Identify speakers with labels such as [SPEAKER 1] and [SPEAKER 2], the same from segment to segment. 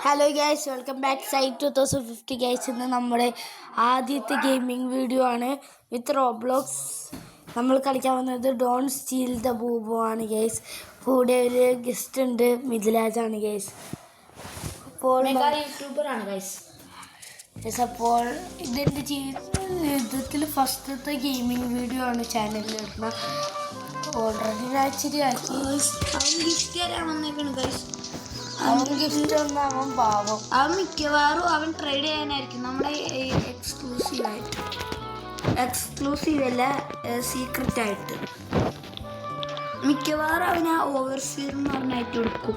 [SPEAKER 1] Hello guys, welcome back site 2050 guys. ഇന്ന് നമ്മുടെ ആദ്യത്തെ ഗെയിമിംഗ് വീഡിയോ ആണ് വിത്ത് റോബ്ലോക്സ്. നമ്മൾ കളിക്കാൻ വന്നത് ഡോണ്ട് സ്റ്റീൽ ദ ബൂബോ ആണ് ഗൈസ്. കൂടെ ഒരു ഗസ്റ്റ് ഉണ്ട്, മിഥിലാജാണ് ഗൈസ്. അപ്പോൾ
[SPEAKER 2] യൂട്യൂബറാണ് ഗൈസ്.
[SPEAKER 1] അപ്പോൾ ഇതെൻ്റെ ജീവിതത്തിൽ ഫസ്റ്റത്തെ ഗെയിമിംഗ് വീഡിയോ ആണ് ചാനലിൽ ഇടുന്നത്. ഓൾറെഡി ഞാൻ ഇച്ചിരി ആക്കി.
[SPEAKER 2] ഗിഫ്റ്റ് തരാൻ വന്നേക്കാണ് ഗൈസ്.
[SPEAKER 1] അവൻ ഗിഫ്റ്റ് ഒന്നും അവൻ പാവം.
[SPEAKER 2] അവൻ മിക്കവാറും അവൻ ട്രേഡ് ചെയ്യാനായിരിക്കും നമ്മുടെ എക്സ്ക്ലൂസീവ് അല്ല, സീക്രട്ട് ആയിട്ട് മിക്കവാറും അവൻ ആ ഓവർസീർ എന്ന് പറഞ്ഞായിട്ട് എടുക്കും.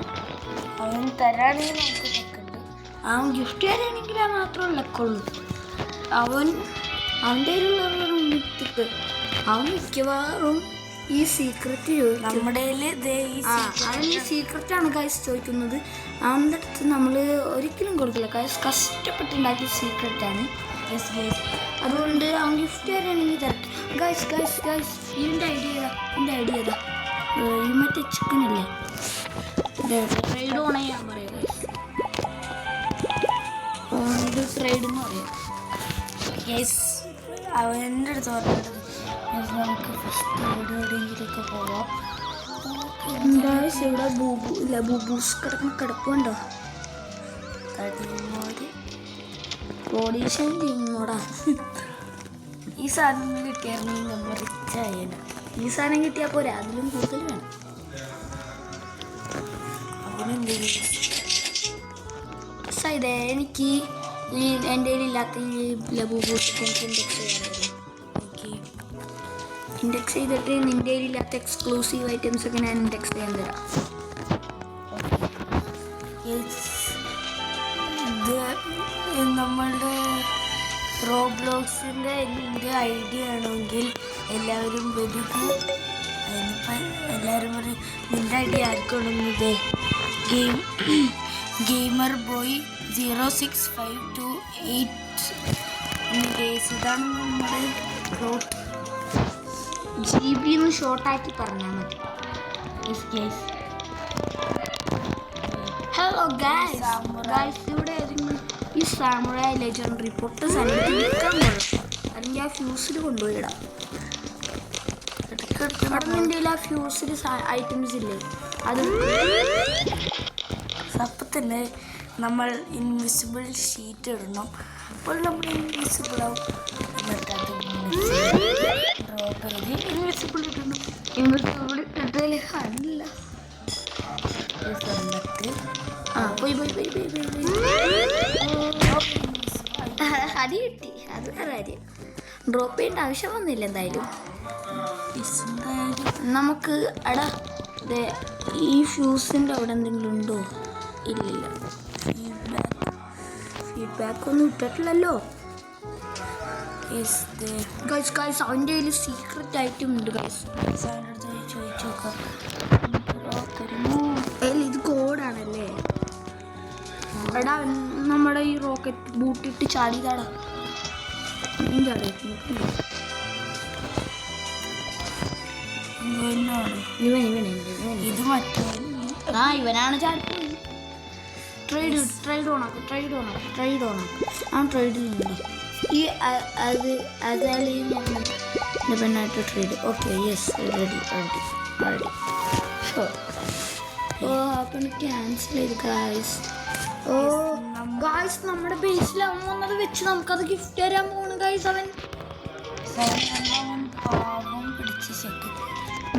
[SPEAKER 1] അവൻ തരാണെങ്കിൽ നമുക്ക് നിൽക്കുന്നുണ്ട്.
[SPEAKER 2] അവൻ ഗിഫ്റ്റ് തരാണെങ്കിൽ ആ മാത്രമേ ലക്കുള്ളൂ. അവൻ്റെ കയ്യിലുള്ളവർ അവൻ മിക്കവാറും ഈ സീക്രട്ട്
[SPEAKER 1] നമ്മുടെ
[SPEAKER 2] അവൻ ഈ സീക്രട്ടാണ് ഗൈസ് ചോദിക്കുന്നത്. അവൻ്റെ അടുത്ത് നമ്മൾ ഒരിക്കലും കൊടുക്കില്ല ഗൈസ്. കഷ്ടപ്പെട്ടുണ്ടാക്കിയ സീക്രട്ടാണ്. അതുകൊണ്ട് അവൻ ഗിഫ്റ്റ് തരാണെങ്കിൽ തരട്ടെ ഗൈസ്. ഇതിൻ്റെ ഐഡിയ ഏതാ? ഈ മറ്റേ ചിക്കൻ അല്ലേ, ട്രേഡ് ഓൺ ചെയ്യാൻ പറയാം ഗൈസ്. ഇത് ട്രേഡ് എന്ന് പറയാം
[SPEAKER 1] ഗൈസ്. അവൻ്റെ അടുത്ത് പറഞ്ഞത് നമുക്ക് ഫസ്റ്റ് എവിടെയെങ്കിലൊക്കെ പോവാം.
[SPEAKER 2] ഇവിടെ ബൂബൂസ് കിടപ്പുണ്ടോ? ഓഡീഷൻ ചെയ്യുന്നോടാ.
[SPEAKER 1] ഈ സാധനം കിട്ടിയായിരുന്നെങ്കിൽ നമ്മൾ റിച്ചായേന.
[SPEAKER 2] ഈ സാധനം കിട്ടിയാൽ പോരാ, അതിലും കൂടുതൽ വേണം. ഇതേ എനിക്ക് എൻ്റെ കയ്യിലില്ലാത്ത ഈ ബൂബൂസ് എനിക്ക് ഇൻഡെക്സ് ചെയ്തിട്ട് നിൻ്റെ കയ്യിലില്ലാത്ത എക്സ്ക്ലൂസീവ് ഐറ്റംസ് ഒക്കെ ഞാൻ ഇൻഡെക്സ് ചെയ്യാൻ തരാം.
[SPEAKER 1] ഇത് നമ്മളുടെ റോബ്ലോക്സിൻ്റെ ഐഡിയ ആണെങ്കിൽ എല്ലാവരും വരിക. എല്ലാവരും പറയും നിൻ്റെ ഐഡിയ ആർക്കൊള്ളുന്നത് ഗെയിമർ ബോയ് 06528. ഇതാണ് നമ്മുടെ പ്ലോട്ട്.
[SPEAKER 2] GB എന്ന് ഷോർട്ടാക്കി പറഞ്ഞാൽ മതി. Hello guys. ഇവിടെ ഈ സാമുറായി ലെജൻഡറി പൊട്ട് സ്ഥലത്ത് നിൽക്കാൻ കൊള്ളു, അല്ലെങ്കിൽ ആ ഫ്യൂസിൽ കൊണ്ടുപോയിടാം. നിൻ്റെ ആ ഫ്യൂസിൽ ഐറ്റംസ് ഇല്ലേ, അത്
[SPEAKER 1] അപ്പം തന്നെ നമ്മൾ ഇൻവിസിബിൾ ഷീറ്റ് ഇടണം. അപ്പോൾ നമ്മൾ ഇൻവിസിബിൾ ആവും.
[SPEAKER 2] ഇൻവിസിബിൾ ഇട്ടിട്ടില്ല കാണില്ല. പോയി അടി കിട്ടി. അത് വേറെ കാര്യം. ഡ്രോപ്പ് ചെയ്യേണ്ട ആവശ്യം വന്നില്ല. എന്തായാലും നമുക്ക് ഈ ഫ്യൂസിൻ്റെ അവിടെ എന്തെങ്കിലും ഉണ്ടോ? ഇല്ലില്ല. ഫീഡ്ബാക്ക് ഒന്നും ഇട്ടിട്ടില്ലല്ലോ. ഗൈസ് അവൻ്റെ കയ്യിൽ സീക്രട്ട് ഐറ്റം ഉണ്ട് ഗൈസ്.
[SPEAKER 1] ചോദിച്ചു നോക്കാം.
[SPEAKER 2] ഇത് കോഡാണല്ലേ? എടാ നമ്മുടെ ഈ റോക്കറ്റ് ബൂട്ടിട്ട് ചാടിയതാടാ.
[SPEAKER 1] ഇത് മറ്റേ
[SPEAKER 2] ഇവനാണ് ചാടിപ്പോയി. ട്രേഡ് ഓണാക്കും. ആ ട്രേഡ് ചെയ്യുന്നുണ്ടോ? ഈ പെണ്ണായിട്ട് ട്രേഡ്. Okay, yes, ready. അപ്പം ക്യാൻസൽ ചെയ്ത് ഗായ്സ്. ഗായ്സ് നമ്മുടെ ബേസിൽ അവൻ വന്നത് വെച്ച് നമുക്കത് ഗിഫ്റ്റ് തരാൻ പോകണം ഗായ്സ്. അവൻ
[SPEAKER 1] പാവം പിടിച്ച് ശക്തി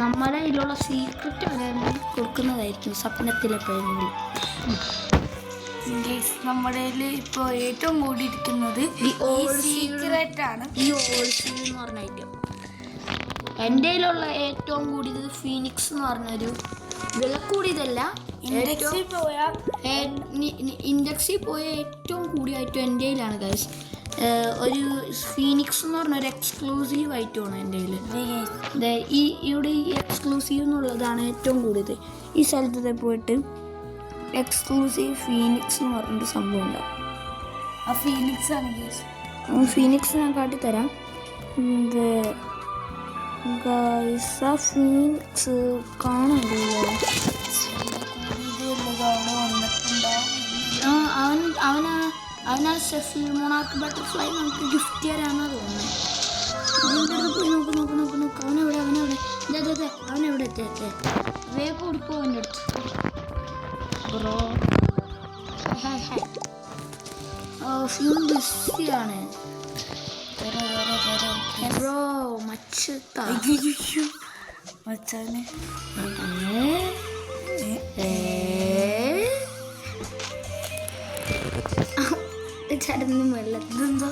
[SPEAKER 2] നമ്മളെ ഇതിലുള്ള സീക്രറ്റ് അവൻ കൊടുക്കുന്നതായിരിക്കും സ്വപ്നത്തിലെപ്പോഴെങ്കിലും.
[SPEAKER 1] നമ്മുടെ ഇപ്പോൾ ഏറ്റവും കൂടി ഇരിക്കുന്നത് സീക്രറ്റാണ്.
[SPEAKER 2] ഈ ഓൾസീൽ എന്ന് പറഞ്ഞ ഐറ്റം. എൻ്റെ കയ്യിലുള്ള ഏറ്റവും കൂടിയത് ഫീനിക്സ് എന്ന് പറഞ്ഞൊരു വില കൂടിയതല്ല, ഇൻഡെക്സിൽ പോയ ഏറ്റവും കൂടിയ ഐറ്റം എൻ്റെ കയ്യിലാണ് ഗൈസ്. ഒരു ഫീനിക്സ് എന്ന് പറഞ്ഞ ഒരു എക്സ്ക്ലൂസീവ് ഐറ്റമാണ് എൻ്റെ കയ്യിൽ. ഇവിടെ ഈ എക്സ്ക്ലൂസീവ് എന്നുള്ളതാണ് ഏറ്റവും കൂടിയത്. ഈ സ്ഥലത്ത് പോയിട്ട് എക്സ്ക്ലൂസീവ് ഫീനിക്സ് എന്ന് പറഞ്ഞൊരു സംഭവം ഉണ്ടാവും.
[SPEAKER 1] ആ ഫീനിക്സ് ആണ്
[SPEAKER 2] ഫീനിക്സ് ഞാൻ കാട്ടിത്തരാം. ആ ഫീനിക്സ് കാണാൻ
[SPEAKER 1] വന്നിട്ടുണ്ടാവും.
[SPEAKER 2] ആ അവനാ ഷെഫിൽ മൊണാർക്ക് ബട്ടർഫ്ലൈ നമുക്ക് ഗിഫ്റ്റ് തരാമെന്നാണ് തോന്നുന്നത്. പോയി നോക്ക് അവനെവിടെ വേഗം കൊടുക്കുമോ അവൻ്റെ അടുത്ത്. ബ്രോ ബിസിയാണ് ബ്രോ
[SPEAKER 1] മച്ചാനെ
[SPEAKER 2] ചടന്ന് വെള്ളത്തിലെന്തോ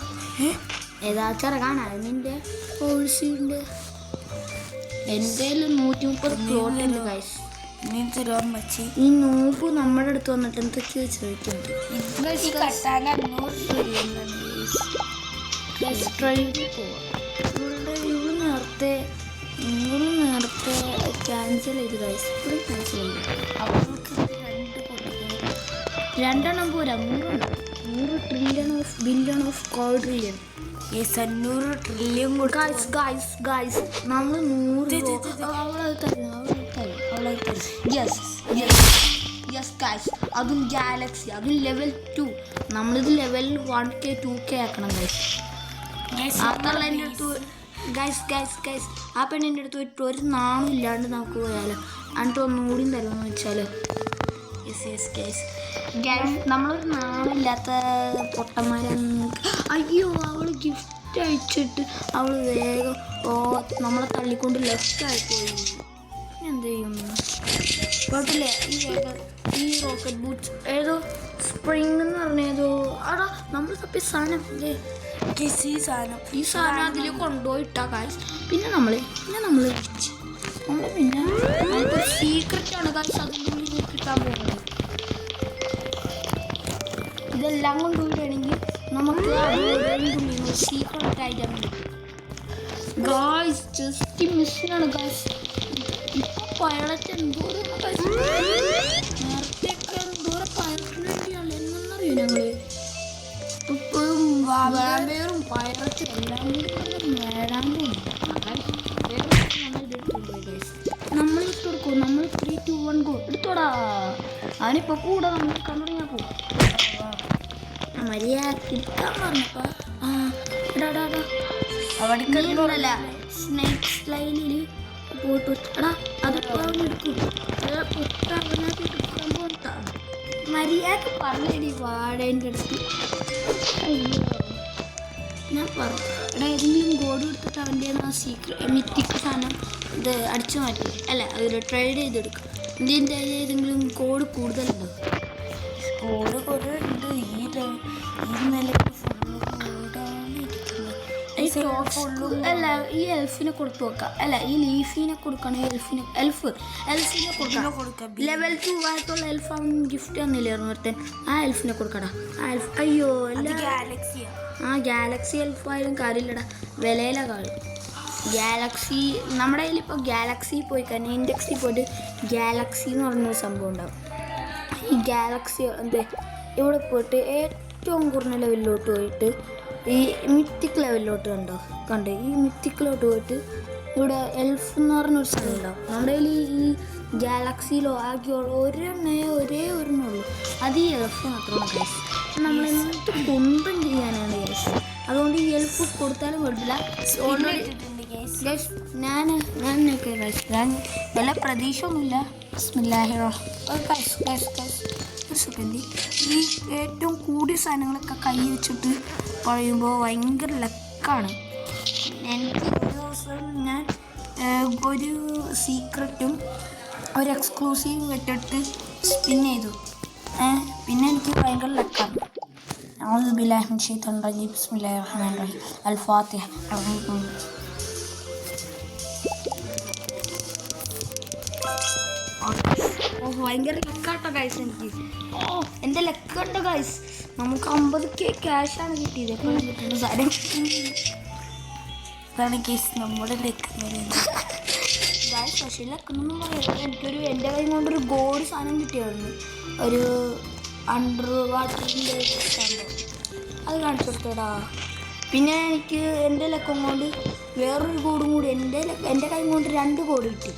[SPEAKER 2] ഏതാച്ചാറ കാണാൻ നിന്റെ പോളിസിയുണ്ട്. എൻ്റെ 130 പ്ലോട്ട് ഉണ്ട് ഗൈസ്.
[SPEAKER 1] നീ തരുവാൻ മച്ചി.
[SPEAKER 2] ഈ നോമ്പ് നമ്മുടെ അടുത്ത് വന്നിട്ട് എന്തൊക്കെയോ ചോദിക്കുന്നുണ്ട്. ഇവള് നേരത്തെ ക്യാൻസൽ ചെയ്ത് ഗൈസ്. ഇപ്പോഴും ക്യാൻസൽ ചെയ്തു.
[SPEAKER 1] അവൾക്ക്
[SPEAKER 2] 2 എണ്ണം പോരാ, 100 trillion of billion of quadrillion
[SPEAKER 1] 500 trillion
[SPEAKER 2] guys നമ്മൾ 100 ഗൈസ്. അതും ഗാലക്സി, അതും ലെവൽ 2. നമ്മളിത് ലെവൽ 1K 2K ആക്കണം ഗൈസ്. അപ്പുള്ള എൻ്റെ അടുത്ത് ഗൈസ് ആ പെണ്ണിൻ്റെ അടുത്ത് പോയിട്ട് ഒരു നാണും ഇല്ലാണ്ട് നമുക്ക് പോയാലോ, എന്നിട്ട് ഒന്നുകൂടി തരുമെന്ന് വെച്ചാലോ. നമ്മളൊരു നാളില്ലാത്ത പൊട്ടന്മാരാണ്. അയ്യോ അവൾ ഗിഫ്റ്റ് അയച്ചിട്ട് അവൾ വേഗം നമ്മളെ തള്ളിക്കൊണ്ട് ലെഫ്റ്റ് ആയി പോയി. എന്ത് ചെയ്യും കുഴപ്പമില്ലേ. ഈ റോക്കറ്റ് ബൂട്ട്സ് ഏതോ സ്പ്രിങ് എന്ന് പറഞ്ഞതോ ആടാ നമ്മൾ തപ്പിയ സാധനം ഈ സാധനം അതിൽ കൊണ്ടുപോയിട്ടാ കാശ്. പിന്നെ നമ്മൾ പിന്നെ നമുക്കൊരു സീക്രറ്റാണ് കാശ് അതിൻ്റെ ഉള്ളിൽ കിട്ടാൻ പോകുന്നത്. ഇതെല്ലാം കൊണ്ടുപോയിട്ടാണെങ്കിൽ നമുക്ക് സീക്രട്ട് ഐറ്റം ഗായ്സ്. ജസ്റ്റ് മിസ്സിനാണ് ഗായ്സ്. ഇപ്പൊ പൈററ്റ് എന്തോരം നേരത്തെയൊക്കെ എന്തോരം പൈററ്റിന് വേണ്ടിയാണ് എന്നറിയോ ഞങ്ങള്. ഇപ്പോഴും വാമ്പയറും പൈററ്റും എല്ലാം കൂടി നേടാൻ പോകും. നമ്മൾ ഇട്ട് കൊടുക്കും. നമ്മൾ 3, 2, 1 ഗോ എടുത്തോടാ. അവനിപ്പോ കൂടെ നമ്മൾ കണ്ടുടങ്ങിയാ പോകും. മര്യാദ കിട്ടാൻ പറഞ്ഞപ്പോ അവിടെക്കല്ല സ്നേക്ക് സ്ലൈനിൽ പോയിട്ട് എടാ അതിപ്പോ അവൻ എടുക്കും. മര്യാദ പറഞ്ഞടി വാടേൻ്റെ അടുത്ത്. അയ്യോ ഞാൻ പറഞ്ഞു എടാ ഏതെങ്കിലും കോഡ് കൊടുത്തിട്ട് അവൻ്റെ മിത്തിക്ക് സാധനം ഇത് അടിച്ചു മാറ്റി അല്ല അവർ ട്രേഡ് ചെയ്തെടുക്കും. ഇതിൻ്റെ ഏതെങ്കിലും കോഡ് കൂടുതലുണ്ടോ?
[SPEAKER 1] കോഡ് ഉണ്ട്. ഈ നിലയ്ക്ക്
[SPEAKER 2] അല്ല ഈ എൽഫിനെ കൊടുത്തു നോക്കാം. അല്ല ഈ ലീഫിനെ കൊടുക്കണം. എൽഫിനെ കൊടുക്കാം. ലെവൽ 2 ആയിട്ടുള്ള എൽഫ് അവൻ ഗിഫ്റ്റ് തന്നില്ലായിരുന്നു ഒരുത്തൻ. ആ എൽഫിനെ കൊടുക്കടാ. ആ എൽഫ് അയ്യോ ഗാലക്സി എൽഫായാലും കാര്യമില്ലടാ. വിലയില കാര്യം ഗാലക്സി. നമ്മുടെ കയ്യിൽ ഇപ്പോൾ ഗാലക്സി പോയി കഴിഞ്ഞാൽ ഇൻഡെക്സിൽ പോയിട്ട് ഗാലക്സി എന്ന് പറഞ്ഞൊരു സംഭവം ഉണ്ടാവും. ഈ ഗാലക്സി ഇവിടെ പോയിട്ട് ഏറ്റവും കുറഞ്ഞ ലെവലിലോട്ട് പോയിട്ട് ഈ മിത്തിക് ലെവലിലോട്ട് കണ്ട് ഈ മിത്തിക്കിലോട്ട് പോയിട്ട് ഇവിടെ എൽഫ് എന്ന് പറഞ്ഞൊരു സ്ഥലം ഉണ്ടാവും. നമ്മുടെ കയ്യിൽ ഈ ഗാലക്സിയിലോ ആകെ ഒരേ ഒരെണ്ണുള്ളൂ. അത് ഈ എൽഫ് മാത്രമാണ് ഗൈസ്. നമ്മളെന്ത് കുന്തം ചെയ്യാനാണ് ഗൈസ്. അതുകൊണ്ട് ഈ എൽഫ് കൊടുത്താലും കുഴപ്പമില്ല. ഗൈസ് ഞാൻ വല്ല പ്രതീക്ഷ ഒന്നുമില്ല. ഒരു സെക്കൻഡ്. ഈ ഏറ്റവും കൂടിയ സാധനങ്ങളൊക്കെ കൈ വെച്ചിട്ട് പറയുമ്പോൾ ഭയങ്കര ലക്കാണ്. എനിക്ക് ഒരു ദിവസം ഞാൻ ഒരു സീക്രറ്റും ഒരു എക്സ്ക്ലൂസീവ് വെട്ടിട്ട് സ്പിൻ ചെയ്തു. പിന്നെ എനിക്ക് ഭയങ്കര ലക്കാണ്. أعوذ بالله من الشيطان الرجيم بسم الله الرحمن الرحيم الفاتحة. ഭയങ്കര ലക്കാട്ടോ ഗൈസ് എനിക്ക്. എൻ്റെ ലക്കുണ്ട് ഗൈസ്. നമുക്ക് 50K ക്യാഷാണ് കിട്ടിയത്. എപ്പോഴും കിട്ടുന്ന സാധനം
[SPEAKER 1] അതാണ് കേസ് നമ്മുടെ ലക്ക്
[SPEAKER 2] ഗൈസ്. പക്ഷേ ലക്കെന്നൊന്നും പറയുന്നത് എൻ്റെ കൈ കൊണ്ടൊരു ഗോൾഡ് സാധനം കിട്ടിയായിരുന്നു. ഒരു അണ്ടർ വാട്ടറിൻ്റെ സംഭവം അത് കാണിച്ചു കൊടുത്തോടാ. പിന്നെ എനിക്ക് എൻ്റെ ലക്കം കൊണ്ട് വേറൊരു കോഡും കൂടി എൻ്റെ കൈ കൊണ്ട് 2 കോഡ് കിട്ടി.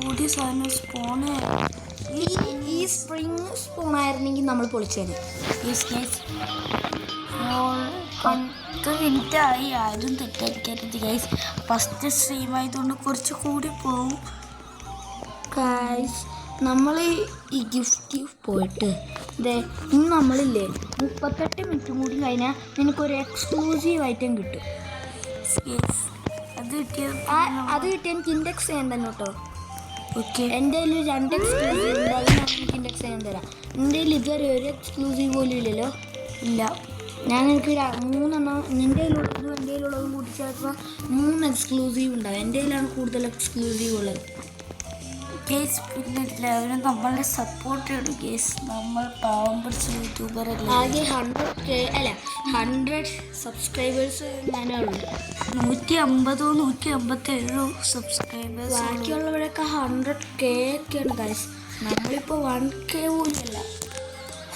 [SPEAKER 1] പുതിയ സാധനം സ്പോണ്.
[SPEAKER 2] ഈ സ്പ്രിങ് സ്പൂൺ ആയിരുന്നെങ്കിൽ നമ്മൾ പൊളിച്ചേനെ.
[SPEAKER 1] 10 മിനിറ്റായി. ആരും തെറ്റടിക്കരുത് ഗൈസ്. ഫസ്റ്റ് സ്ട്രീം ആയതുകൊണ്ട് കുറച്ച് കൂടി പോവും
[SPEAKER 2] ഗൈസ്. നമ്മൾ ഈ ഗിഫ്റ്റ് പോയിട്ട് ഇന്ന് നമ്മളില്ലേ 38 മിനിറ്റും കൂടി കഴിഞ്ഞാൽ നിനക്കൊരു എക്സ്ക്ലൂസീവ് ഐറ്റം കിട്ടും.
[SPEAKER 1] അത് കിട്ടിയത്
[SPEAKER 2] എനിക്ക് ഇൻഡെക്സ് ചെയ്യാൻ തന്നെ കേട്ടോ.
[SPEAKER 1] ഓക്കെ.
[SPEAKER 2] എൻ്റെ കയ്യിൽ 2 എക്സ്ക്ലൂസീവ് ഉണ്ട്. അത് ഞാൻ എനിക്ക് ഇൻഡെക്സ് ചെയ്യാൻ തരാം. എൻ്റെ കയ്യിൽ ഇതുവരെ ഒരു എക്സ്ക്ലൂസീവ് പോലും ഇല്ലല്ലോ.
[SPEAKER 1] ഇല്ല,
[SPEAKER 2] ഞാൻ എനിക്ക് 3 നിൻ്റെ കയ്യിലുള്ളതും എൻ്റെ കയ്യിലുള്ളതും കൂടി ചേർക്കുമ്പോൾ 3 എക്സ്ക്ലൂസീവ് ഉണ്ടാവും. എൻ്റെ കയ്യിലാണ് കൂടുതൽ എക്സ്ക്ലൂസീവ് ഉള്ളത്
[SPEAKER 1] ഗേസ്. പിന്നെ എല്ലാവരും നമ്മളെ സപ്പോർട്ട് ചെയ്യണം ഗേസ്. നമ്മൾ പാവം പിടിച്ച യൂട്യൂബർ അല്ല.
[SPEAKER 2] ആകെ 100 സബ്സ്ക്രൈബേഴ്സ് ഞാനേ ഉള്ളൂ.
[SPEAKER 1] 150-157 സബ്സ്ക്രൈബേഴ്സ്.
[SPEAKER 2] ബാക്കിയുള്ളവരൊക്കെ 100K ഒക്കെയാണ് ഗൈസ്. നമ്മളിപ്പോൾ 1K പോലെയല്ല.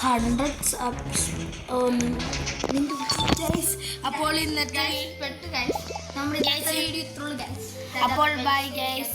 [SPEAKER 2] 100 സബ്സ്.
[SPEAKER 1] അപ്പോൾ ഇന്നത്തെ
[SPEAKER 2] നമ്മുടെ വീഡിയോ ഇത്രയുള്ളൂ ഗൈസ്.
[SPEAKER 1] അപ്പോൾ ബൈ ഗൈസ്.